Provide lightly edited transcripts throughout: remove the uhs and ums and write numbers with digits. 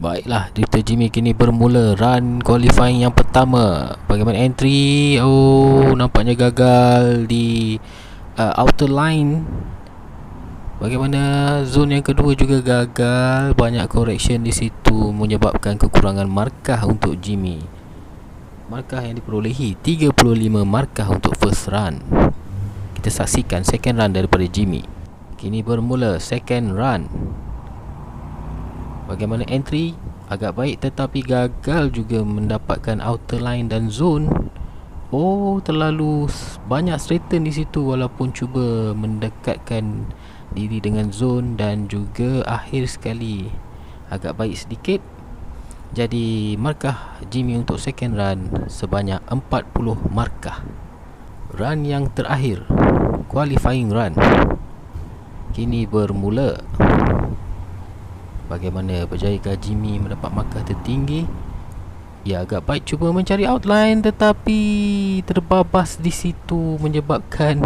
Baiklah, Drifter Jimmy kini bermula run qualifying yang pertama. Bagaimana entry? Oh, nampaknya gagal di outer line. Bagaimana zone yang kedua juga gagal. Banyak correction di situ menyebabkan kekurangan markah untuk Jimmy. Markah yang diperolehi 35 markah untuk first run. Kita saksikan second run daripada Jimmy. Kini bermula second run. Bagaimana entry? Agak baik tetapi gagal juga mendapatkan outer line dan zone. Oh, terlalu banyak straighten di situ walaupun cuba mendekatkan diri dengan zone, dan juga akhir sekali agak baik sedikit. Jadi markah Jimmy untuk second run sebanyak 40 markah. Run yang terakhir, qualifying run, kini bermula. Bagaimana berjayakah Jimmy mendapat markah tertinggi? Ia agak baik cuba mencari outline tetapi terbabas di situ menyebabkan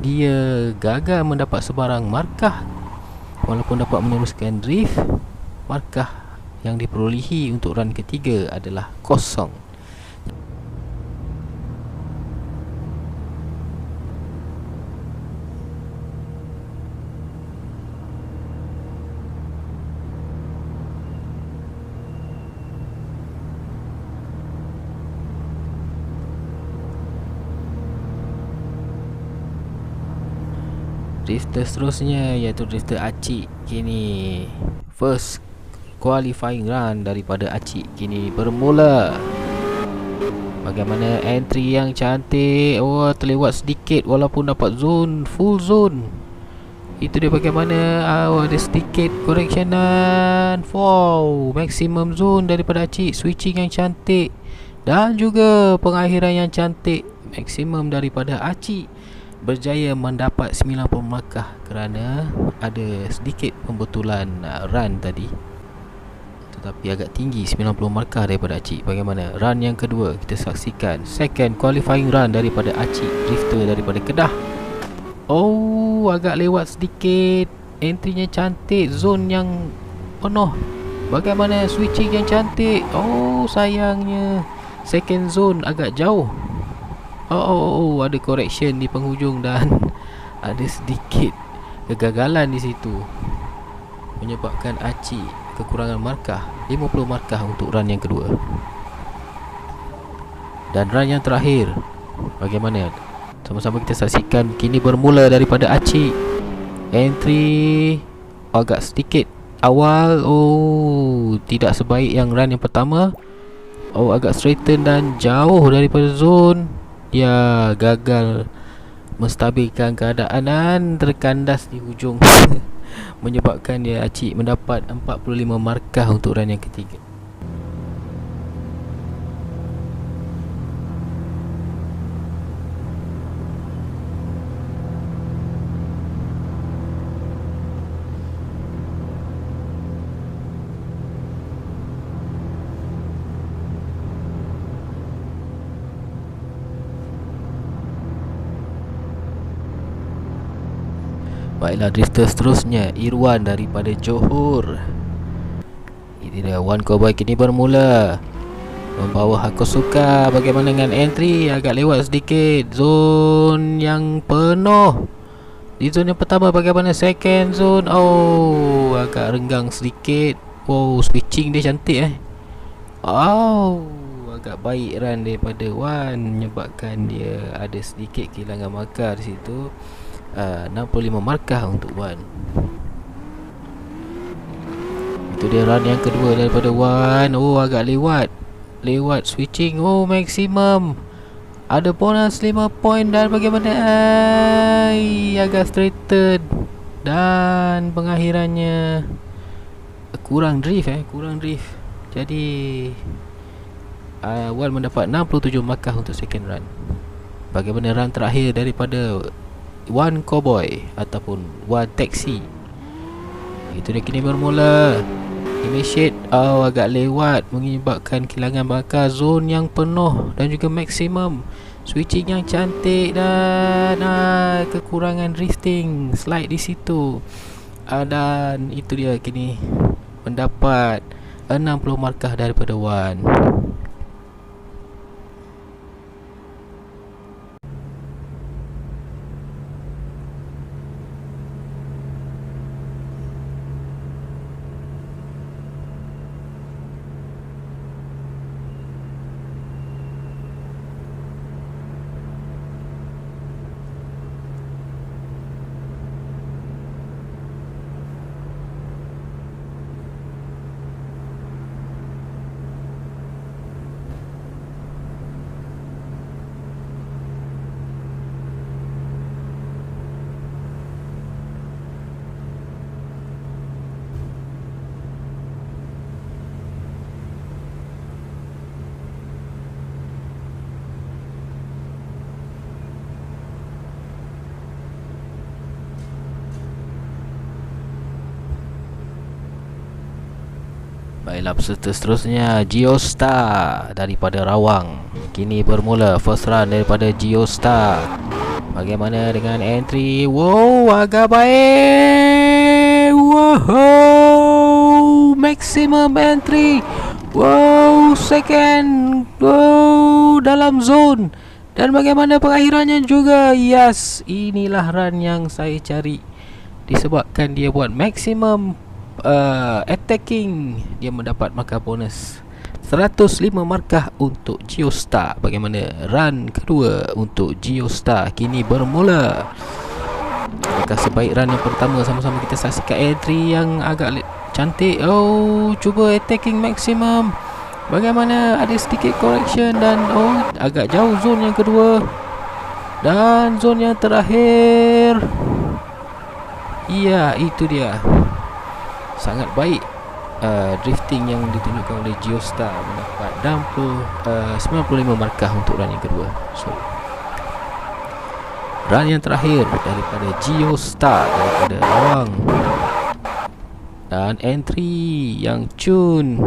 dia gagal mendapat sebarang markah. Walaupun dapat meneruskan drift, markah yang diperolehi untuk run ketiga adalah kosong. Drifter seterusnya iaitu Drifter Acik. Kini first qualifying run daripada Acik kini bermula. Bagaimana entry yang cantik. Oh, terlewat sedikit walaupun dapat zone, full zone. Itu dia bagaimana ada sedikit correction dan wow, maximum zone daripada Acik. Switching yang cantik dan juga pengakhiran yang cantik. Maksimum daripada Acik berjaya mendapat 90 markah kerana ada sedikit pembetulan run tadi, tetapi agak tinggi 90 markah daripada Acik. Bagaimana run yang kedua? Kita saksikan second qualifying run daripada Acik, drifter daripada Kedah. Oh, agak lewat sedikit. Entry-nya cantik, zone yang penuh. Bagaimana switching yang cantik. Oh, sayangnya second zone agak jauh. Oh, ada correction di penghujung dan ada sedikit kegagalan di situ menyebabkan Acik kekurangan markah 50 markah untuk run yang kedua. Dan run yang terakhir, bagaimana? Sama-sama kita saksikan. Kini bermula daripada Acik. Entry agak sedikit awal. Oh, tidak sebaik yang run yang pertama. Oh, agak straighten dan jauh daripada zone. Dia gagal menstabilkan keadaan dan terkandas di hujung menyebabkan dia Acik mendapat 45 markah untuk run yang ketiga. Baiklah, drifter seterusnya Irwan daripada Johor. Ini dia One Cowboy kini bermula membawa Hakosuka. Bagaimana dengan entry? Agak lewat sedikit. Zone yang penuh. Di zone yang pertama, bagaimana second zone? Oh, agak renggang sedikit. Wow, switching dia cantik Oh, agak baik run daripada One, menyebabkan dia ada sedikit kehilangan markah di situ. 65 markah untuk One. Itu dia run yang kedua daripada One. Oh, agak lewat switching. Oh, maksimum. Ada bonus 5 poin. Dan bagaimana agak straighten dan pengakhirannya kurang drift Jadi One mendapat 67 markah untuk second run. Bagaimana run terakhir daripada One Cowboy ataupun One Taxi? Itu dia kini bermula. Initiate. Oh, agak lewat menyebabkan kehilangan markah. Zone yang penuh dan juga maksimum. Switching yang cantik dan kekurangan drifting, slide di situ. Dan itu dia kini mendapat 60 markah daripada Wan. Baiklah, peserta seterusnya Geostar daripada Rawang. Kini bermula first run daripada Geostar. Bagaimana dengan entry? Wow, agak baik. Wow, maximum entry. Wow, second. Wow, dalam zone. Dan bagaimana pengakhirannya juga? Yes, inilah run yang saya cari. Disebabkan dia buat maximum attacking, dia mendapat markah bonus 105 markah untuk Geostar. Bagaimana run kedua untuk Geostar kini bermula? Adakah sebaik run yang pertama? Sama-sama kita saksikan entry yang agak cantik. Oh, cuba attacking maximum. Bagaimana? Ada sedikit correction dan agak jauh zone yang kedua. Dan zone yang terakhir. Ya, itu dia. Sangat baik drifting yang ditunjukkan oleh Geostar, mendapat 95 markah untuk run yang kedua. So, run yang terakhir daripada Geostar daripada Rawang. Dan entry yang cun,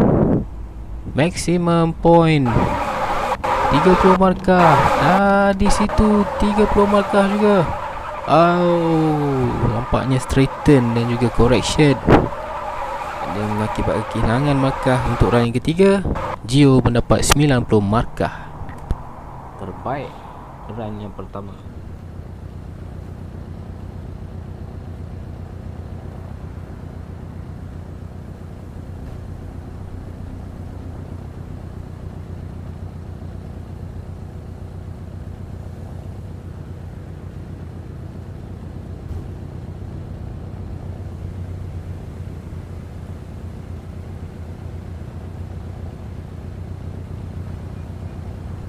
maximum point 30 markah. Di situ 30 markah juga. Nampaknya straighten dan juga correction. Dan mengakibatkan kehilangan markah untuk run yang ketiga. Geo mendapat 90 markah. Terbaik run yang pertama.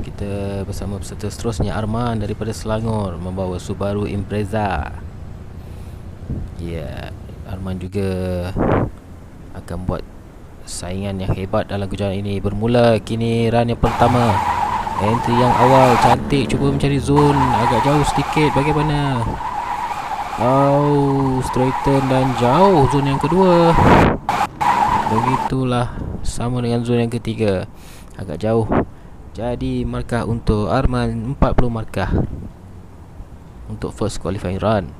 Kita bersama peserta seterusnya Arman daripada Selangor membawa Subaru Impreza. Ya, Arman juga akan buat saingan yang hebat dalam kejuaraan ini. Bermula kini run yang pertama. Entry yang awal cantik, cuba mencari zone agak jauh sedikit. Bagaimana? Straighten dan jauh zone yang kedua. Begitulah, sama dengan zone yang ketiga, agak jauh. Jadi markah untuk Arman 40 markah untuk first qualifying run.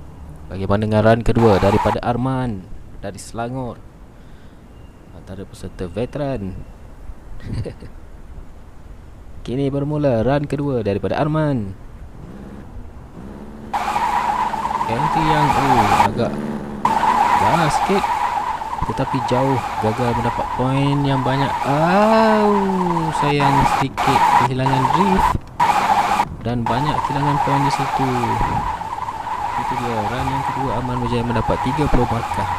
Bagaimana dengan run kedua daripada Arman dari Selangor, antara peserta veteran. Kini bermula run kedua daripada Arman. Entry yang agak ganas sikit, tetapi jauh, gagal mendapat poin yang banyak. Sayang sedikit kehilangan drift dan banyak kehilangan poin di situ. Itu dia, run yang kedua Arman berjaya mendapat 30 markah.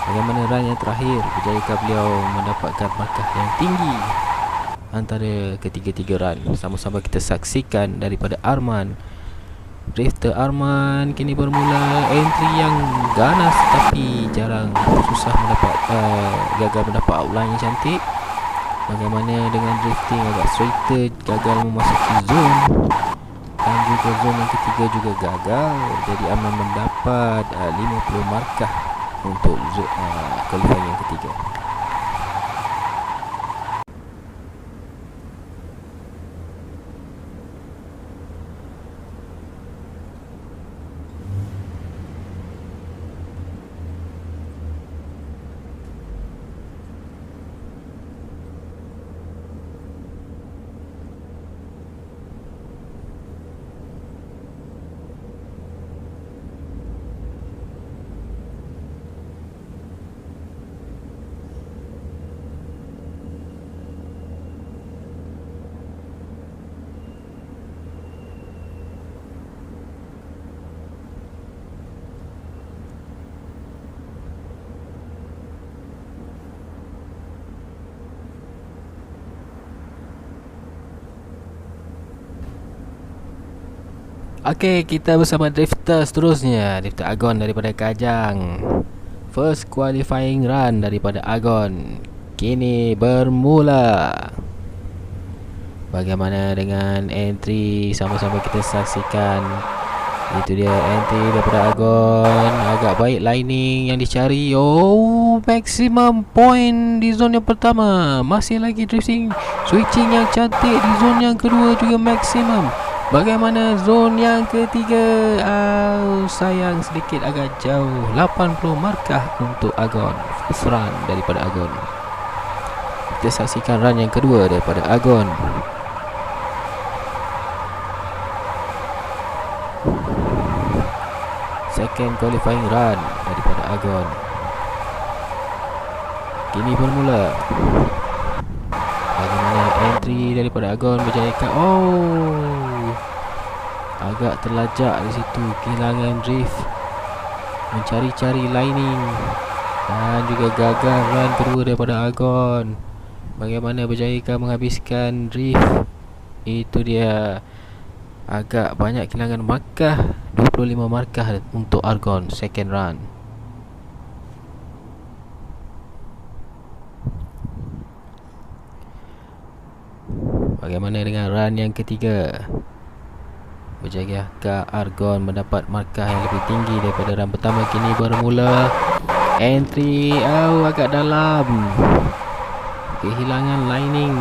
Bagaimana run yang terakhir? Berjayakah beliau mendapatkan markah yang tinggi antara ketiga-tiga run? Sama-sama kita saksikan daripada Arman. Drifter Arman kini bermula. Entry yang ganas tapi jarang, susah mendapat gagal mendapat outline yang cantik. Bagaimana dengan drifting agak straighter, gagal memasuki zone. Dan juga zone yang ketiga juga gagal. Jadi Arman mendapat 50 markah untuk qualifying yang ketiga. Okey, kita bersama drifter seterusnya. Drifter Agon daripada Kajang. First qualifying run daripada Agon kini bermula. Bagaimana dengan entry? Sama-sama kita saksikan. Itu dia entry daripada Agon. Agak baik lining yang dicari. Oh, maximum point di zone yang pertama. Masih lagi drifting, switching yang cantik di zone yang kedua juga maximum. Bagaimana zone yang ketiga? Sayang sedikit agak jauh. 80 markah untuk Agon. First run daripada Agon. Kita saksikan run yang kedua daripada Agon. Second qualifying run daripada Agon kini bermula. Bagaimana entry daripada Agon berjaya ke agak terlajak di situ, kehilangan drift, mencari-cari lining dan juga gagal run kedua daripada Agon. Bagaimana berjaya menghabiskan drift? Itu dia, agak banyak kehilangan markah. 25 markah untuk Agon second run. Bagaimana dengan run yang ketiga? Berjayakah Agon mendapat markah yang lebih tinggi daripada run pertama? Kini bermula. Entry agak dalam, kehilangan lining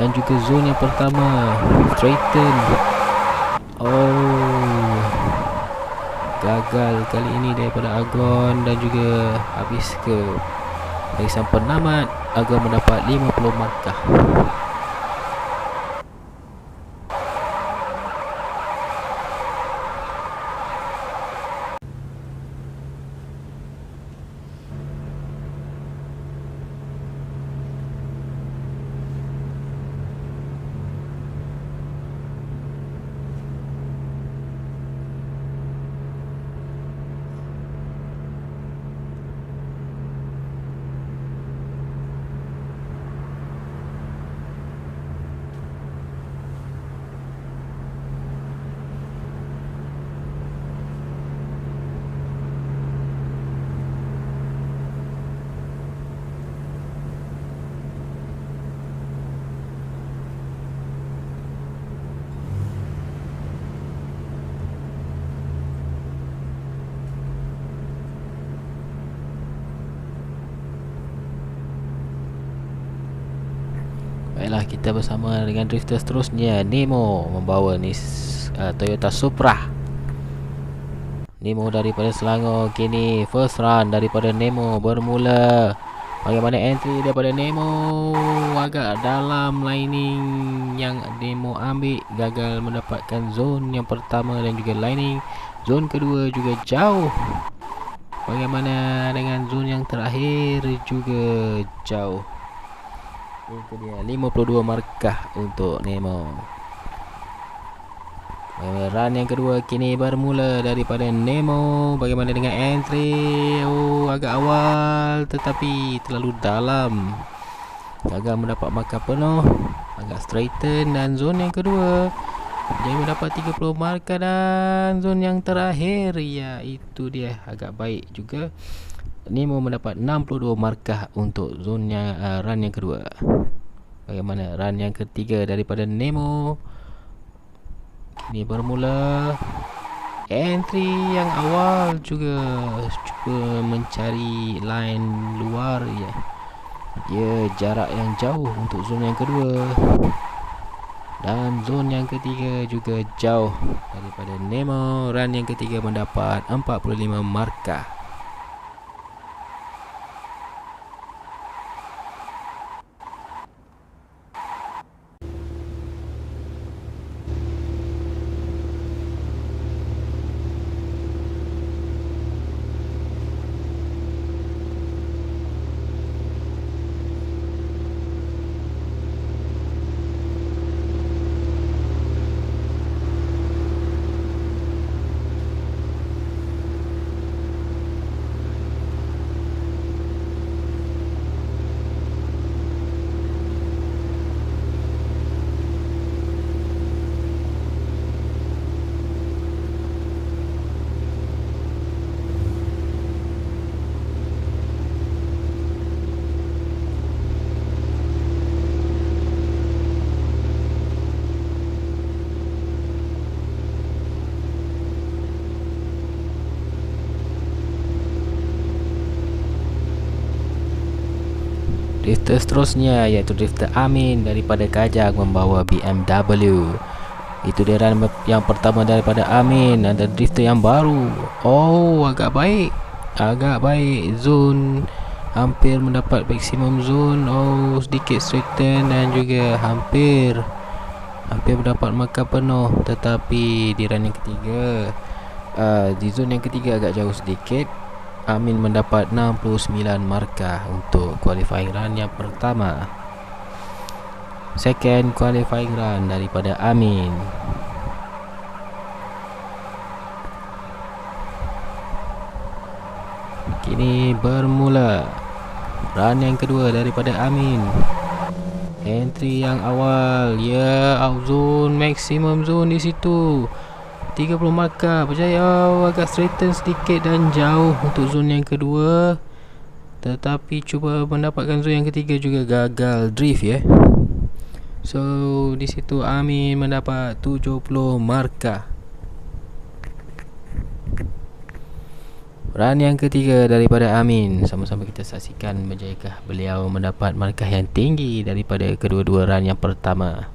dan juga zone yang pertama. Straighten. Gagal kali ini daripada Agon dan juga habis ke barisan penamat. Agon mendapat 50 markah. Baiklah, kita bersama dengan drifter seterusnya. Nemo membawa Toyota Supra. Nemo daripada Selangor. Kini first run daripada Nemo bermula. Bagaimana entry daripada Nemo? Agak dalam lining yang Nemo ambil. Gagal mendapatkan zone yang pertama dan juga lining. Zone kedua juga jauh. Bagaimana dengan zone yang terakhir? Juga jauh. Itu dia, 52 markah untuk Nemo. Run yang kedua kini bermula daripada Nemo. Bagaimana dengan entry? Agak awal tetapi terlalu dalam. Gagal mendapat markah penuh. Agak straighten dan zone yang kedua dia mendapat 30 markah dan zone yang terakhir, ya itu dia, agak baik juga. Nemo mendapat 62 markah untuk zone run yang kedua. Bagaimana run yang ketiga daripada Nemo? Ini bermula. Entry yang awal juga cuba mencari line luar, ya jarak yang jauh untuk zone yang kedua. Dan zone yang ketiga juga jauh daripada Nemo. Run yang ketiga mendapat 45 markah. Drifter seterusnya iaitu Drifter Amin daripada Kajang membawa BMW. Itu dia run yang pertama daripada Amin. Ada drifter yang baru. Oh, agak baik. Zone hampir mendapat maximum zone. Oh, sedikit straighten dan juga hampir mendapat markah penuh. Tetapi di run yang ketiga, di zone yang ketiga agak jauh sedikit. Amin mendapat 69 markah untuk qualifying run yang pertama. Second qualifying run daripada Amin. Kini bermula run yang kedua daripada Amin. Entry yang awal, ya, out zone, maximum zone di situ. 30 markah berjaya. Agak straighten sedikit dan jauh untuk zone yang kedua. Tetapi cuba mendapatkan zone yang ketiga juga gagal drift ya. So di situ Amin mendapat 70 markah. Run yang ketiga daripada Amin. Sama-sama kita saksikan berjayakah beliau mendapat markah yang tinggi daripada kedua-dua run yang pertama.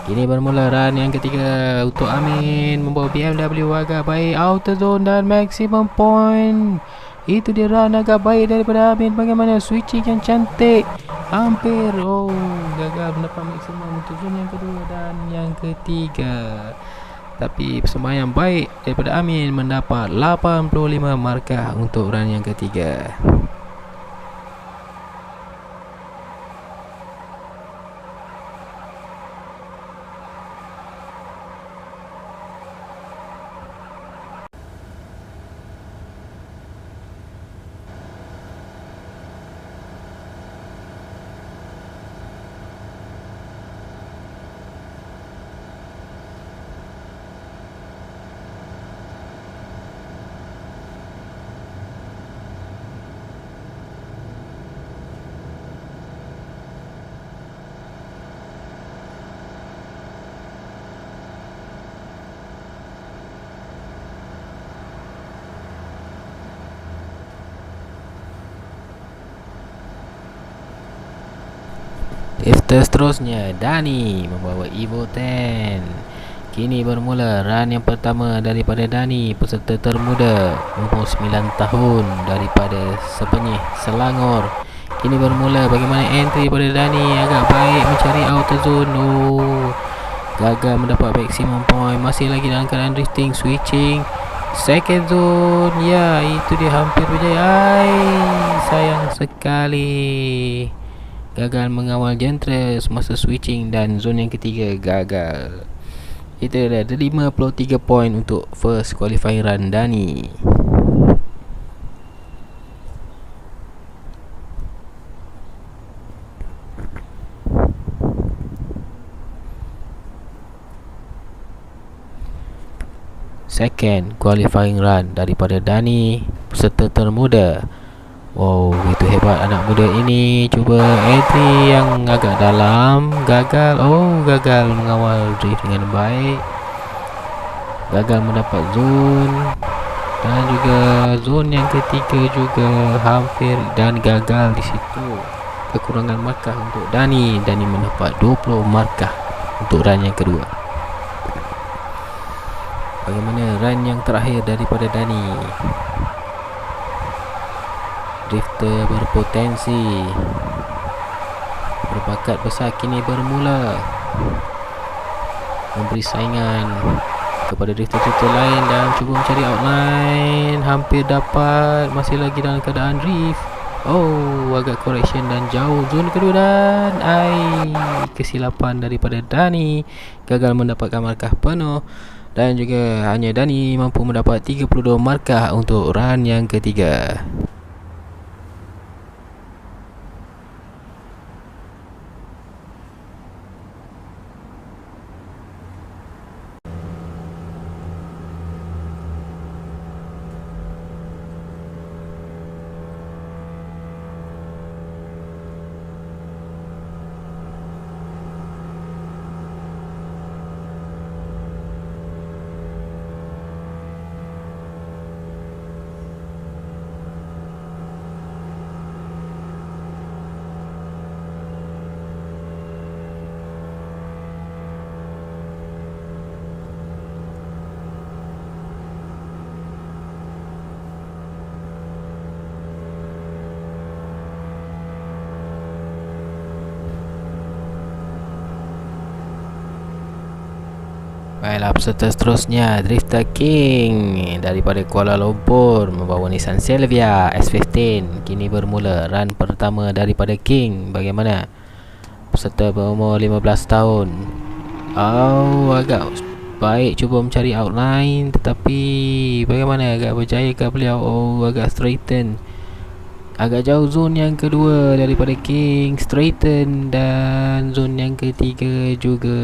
Kini bermula run yang ketiga untuk Amin membawa BMW agak baik, outer zone dan maximum point. Itu dia run agak baik daripada Amin. Bagaimana switching yang cantik. Hampir gagal mendapat maksimum untuk zone yang kedua dan yang ketiga. Tapi persembahan yang baik daripada Amin mendapat 85 markah untuk run yang ketiga. Drifter seterusnya Dani membawa Evo 10. Kini bermula run yang pertama daripada Dani, peserta termuda umur 9 tahun daripada Sepenyih, Selangor. Kini bermula bagaimana entry pada Dani, agak baik mencari outer zone. Gagal mendapat maximum point. Masih lagi dalam keadaan drifting, switching second zone. Ya, itu dia hampir berjaya. Sayang sekali. Gagal mengawal Gentres masa switching dan zone yang ketiga gagal. Itu ada 53 poin untuk first qualifying run Dani. Second qualifying run daripada Dani, peserta termuda. Wow, itu hebat anak muda ini. Cuba entry yang agak dalam, gagal. Gagal mengawal drift dengan baik. Gagal mendapat zone. Dan juga zone yang ketiga juga hampir dan gagal di situ. Kekurangan markah untuk Dani. Dani mendapat 20 markah untuk run yang kedua. Bagaimana run yang terakhir daripada Dani? Drifter berpotensi, berbakat besar kini bermula memberi saingan kepada drifter-drifter lain dan cuba mencari outline. Hampir dapat, masih lagi dalam keadaan drift. Agak correction dan jauh zone kedua dan kesilapan daripada Dani. Gagal mendapatkan markah penuh dan juga hanya Dani mampu mendapat 32 markah untuk run yang ketiga. Baiklah, peserta seterusnya Drifter King daripada Kuala Lumpur membawa Nissan Silvia S15. Kini bermula run pertama daripada King. Bagaimana? Peserta berumur 15 tahun. Agak baik cuba mencari outline, tetapi bagaimana, agak berjaya ke beliau? Agak straighten. Agak jauh zone yang kedua daripada King, straighten, dan zone yang ketiga juga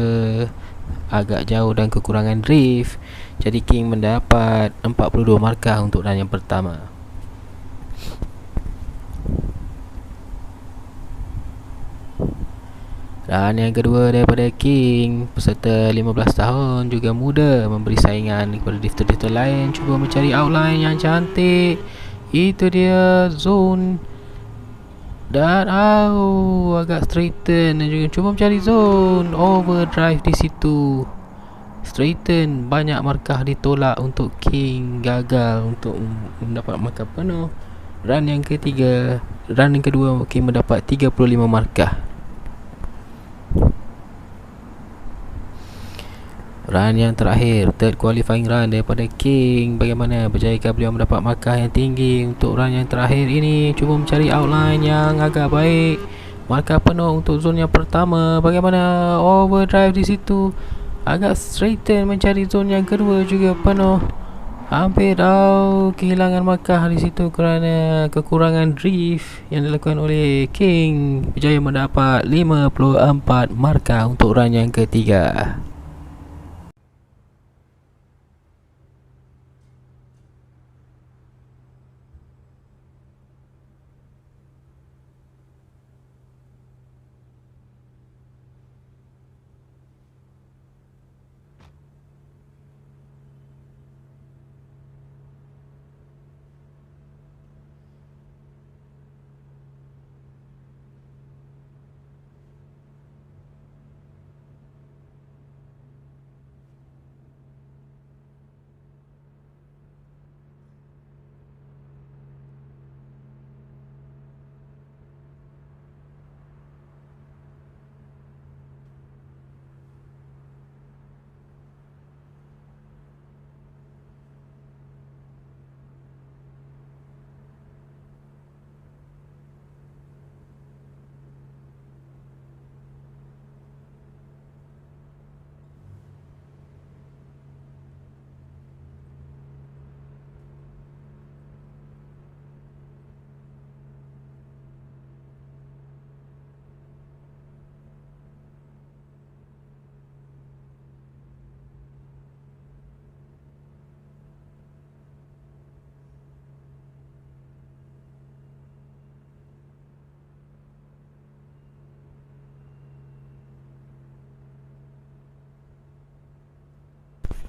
agak jauh dan kekurangan drift. Jadi King mendapat 42 markah untuk run yang pertama. Dan yang kedua daripada King, peserta 15 tahun, juga muda, memberi saingan kepada drifter-drifter lain, cuba mencari outline yang cantik. Itu dia zone. Dan agak straighten dan juga cuba mencari zone. Overdrive di situ. Straighten, banyak markah ditolak untuk King, gagal untuk mendapat markah penuh. Run yang kedua King mendapat 35 markah. Run yang terakhir, third qualifying run daripada King. Bagaimana, berjayakah beliau mendapat markah yang tinggi untuk run yang terakhir ini? Cuba mencari outline yang agak baik. Markah penuh untuk zone yang pertama. Bagaimana, overdrive di situ. Agak straighten, mencari zone yang kedua juga penuh. Hampir kehilangan markah di situ kerana kekurangan drift yang dilakukan oleh King. Berjaya mendapat 54 markah untuk run yang ketiga.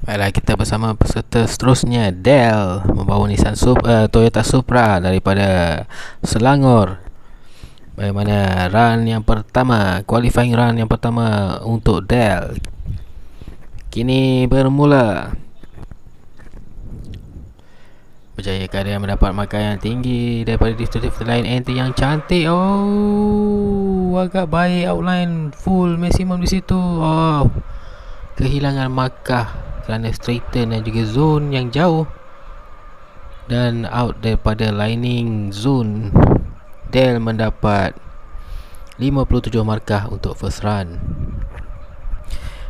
Baiklah, kita bersama peserta seterusnya, Del, membawa Toyota Supra daripada Selangor. Bagaimana run yang pertama, qualifying run yang pertama untuk Del? Kini bermula. Berjayakah dia mendapat markah yang tinggi daripada drifter-drifter lain? Entry yang cantik. Agak baik outline, full maximum di situ. Kehilangan markah kerana straighten dan juga zone yang jauh dan out daripada lining zone. Del mendapat 57 markah untuk first run.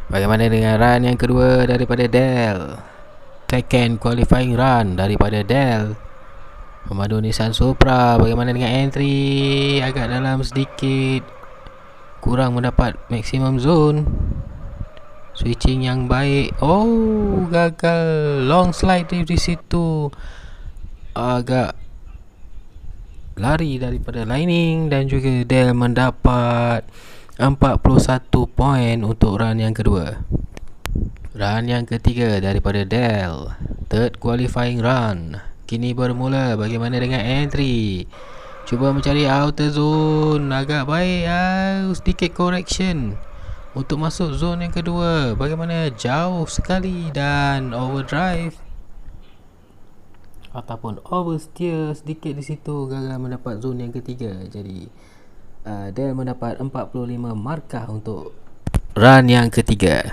Bagaimana dengan run yang kedua daripada Del? Second qualifying run daripada Del, memadu Nissan Supra. Bagaimana dengan entry? Agak dalam sedikit, kurang mendapat maximum zone. Switching yang baik. Gagal. Long slide di situ. Agak lari daripada lining dan juga Del mendapat 41 poin untuk run yang kedua. Run yang ketiga daripada Del, third qualifying run, kini bermula. Bagaimana dengan entry? Cuba mencari outer zone. Agak baik. Sedikit correction untuk masuk zone yang kedua. Bagaimana, jauh sekali, dan overdrive ataupun oversteer sedikit di situ, gagal mendapat zone yang ketiga. Jadi Del mendapat 45 markah untuk run yang ketiga.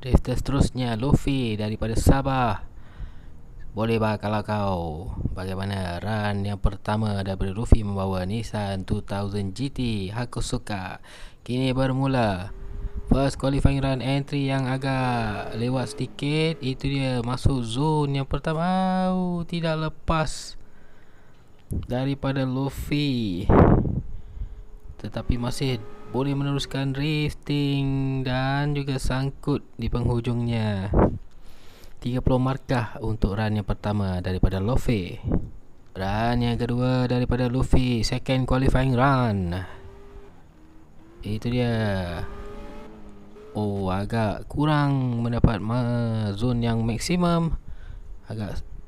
Drifter seterusnya Luffy daripada Sabah. Boleh kalau kau. Bagaimana run yang pertama daripada Luffy membawa Nissan 2000 GT Hakosuka. Kini bermula. First qualifying run entry yang agak lewat sedikit. Itu dia masuk zone yang pertama. Tidak lepas daripada Luffy, tetapi masih boleh meneruskan drifting dan juga sangkut di penghujungnya. 30 markah untuk run yang pertama daripada Luffy. Run yang kedua daripada Luffy, second qualifying run. Itu dia. Agak kurang mendapat zone yang maksimum.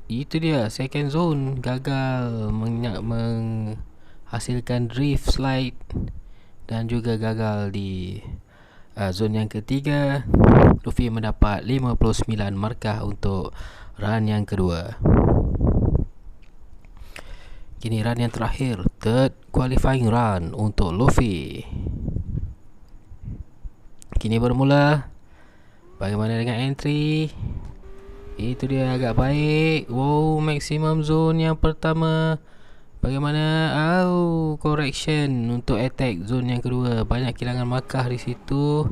Itu dia, second zone gagal menghasilkan drift slide dan juga gagal di zone yang ketiga. Luffy mendapat 59 markah untuk run yang kedua. Kini run yang terakhir, third qualifying run untuk Luffy. Kini bermula. Bagaimana dengan entry? Itu dia, agak baik. Maximum zone yang pertama. Bagaimana? Correction untuk attack zone yang kedua. Banyak kehilangan markah di situ.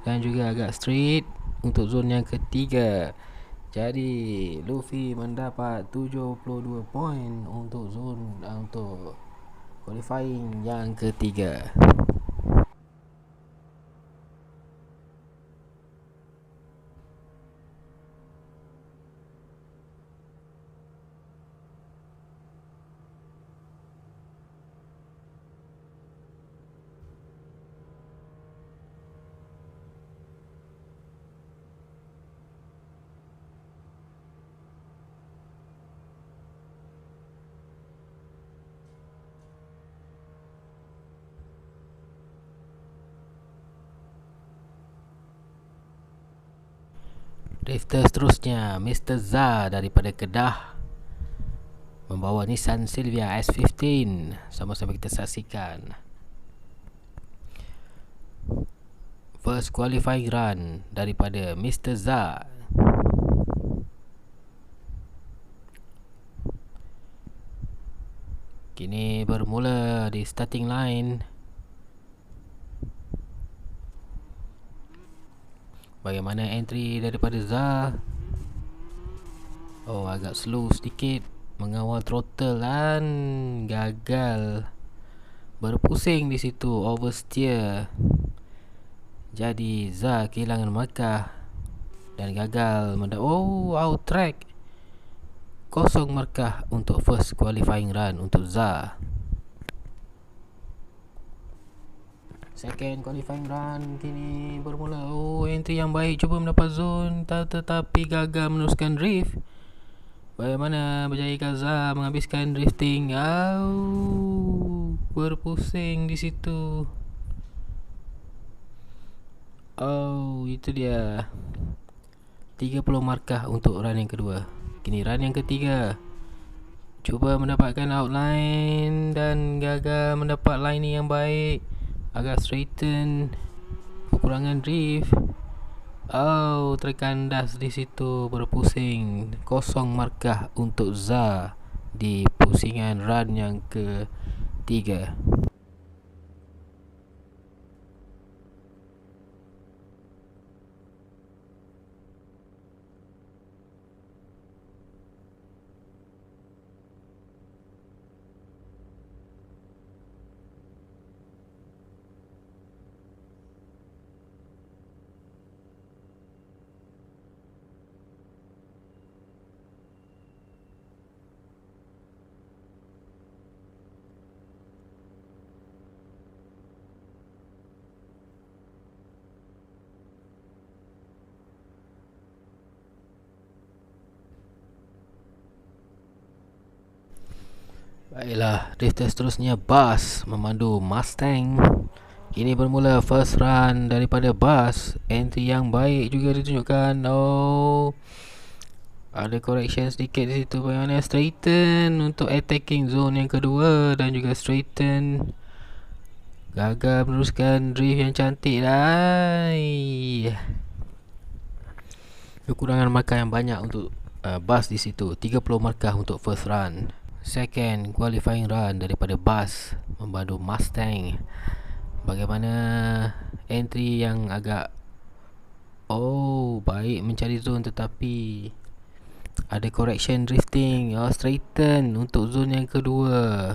Dan juga agak straight untuk zone yang ketiga. Jadi Luffy mendapat 72 poin untuk zone untuk qualifying yang ketiga. Drifter seterusnya Mr. Za daripada Kedah membawa Nissan Silvia S15. Sama-sama kita saksikan first qualifying run daripada Mr. Za. Kini bermula di starting line. Bagaimana entry daripada Za? Agak slow sedikit, mengawal throttle dan gagal. Berpusing di situ, oversteer. Jadi Za kehilangan markah dan gagal out track. 0 markah untuk first qualifying run untuk Za. Second qualifying run kini bermula. Entry yang baik, cuba mendapat zone tetapi gagal meneruskan drift. Bagaimana berjaya Za menghabiskan drifting? Berpusing di situ. Itu dia. 30 markah untuk run yang kedua. Kini run yang ketiga. Cuba mendapatkan outline dan gagal mendapat lining yang baik. Agak straighten, kekurangan drift. Terkandas di situ, berpusing. 0 markah untuk Za di pusingan run yang ketiga. Baiklah, drifter seterusnya Buzz memandu Mustang. Kini bermula first run daripada Buzz. Entry yang baik juga ditunjukkan. Ada correction sedikit di situ. Bagaimana straighten untuk attacking zone yang kedua dan juga straighten. Gagal meneruskan drift yang cantik lah. Kekurangan markah yang banyak untuk Buzz di situ. 30 markah untuk first run. Second qualifying run daripada Buzz membantu Mustang. Bagaimana entry yang agak baik mencari zone, tetapi ada correction drifting. Straighten untuk zone yang kedua.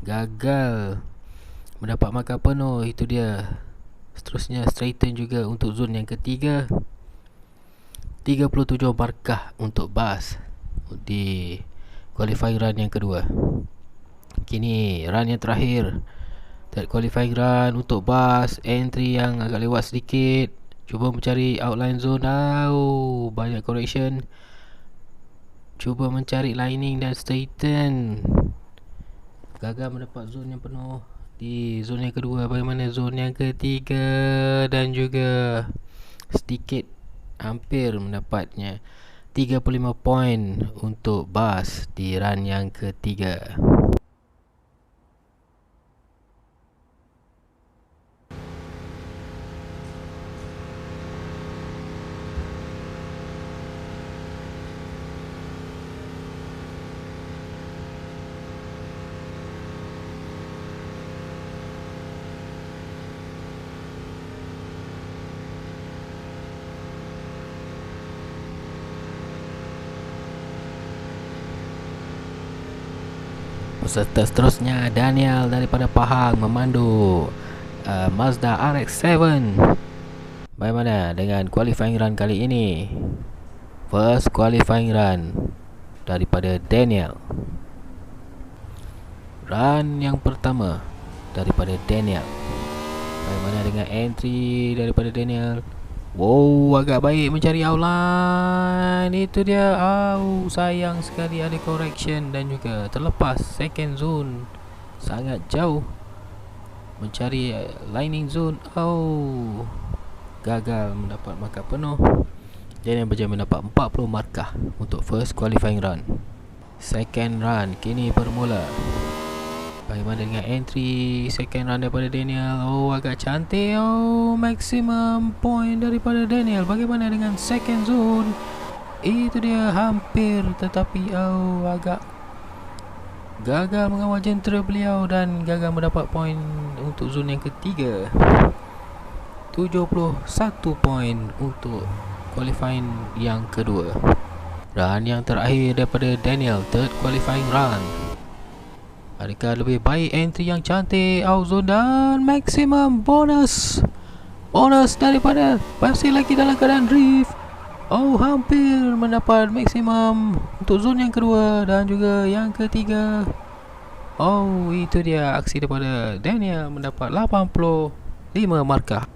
Gagal mendapat markah penuh. Itu dia. Seterusnya straighten juga untuk zone yang ketiga. 37 markah untuk Buzz di qualifying run yang kedua. Kini run yang terakhir, third qualifying run untuk Buzz. Entry yang agak lewat sedikit. Cuba mencari outline zone. Banyak correction. Cuba mencari lining dan straighten. Gagal mendapat zone yang penuh di zone yang kedua. Bagaimana zone yang ketiga, dan juga sedikit hampir mendapatnya 35 poin untuk Buzz di run yang ketiga. Peserta seterusnya Daniel daripada Pahang memandu Mazda RX-7. Bagaimana dengan qualifying run kali ini? First qualifying run daripada Daniel. Run yang pertama daripada Daniel. Bagaimana dengan entry daripada Daniel? Agak baik mencari outline. Itu dia. Sayang sekali ada correction dan juga terlepas second zone. Sangat jauh mencari lining zone. Gagal mendapat markah penuh. Daniel berjaya mendapat 40 markah untuk first qualifying run. Second run kini bermula. Bagaimana dengan entry second run daripada Daniel? Agak cantik. Maximum point daripada Daniel. Bagaimana dengan second zone? Itu dia, hampir, tetapi agak gagal mengawal jentera beliau dan gagal mendapat point untuk zone yang ketiga. 71 point untuk qualifying yang kedua. Run yang terakhir daripada Daniel, third qualifying run. Adakah lebih baik entry yang cantik, outzone dan maximum bonus. Bonus daripada masih lagi dalam keadaan drift. Hampir mendapat maksimum untuk zone yang kedua dan juga yang ketiga. Itu dia aksi daripada Daniel mendapat 85 markah.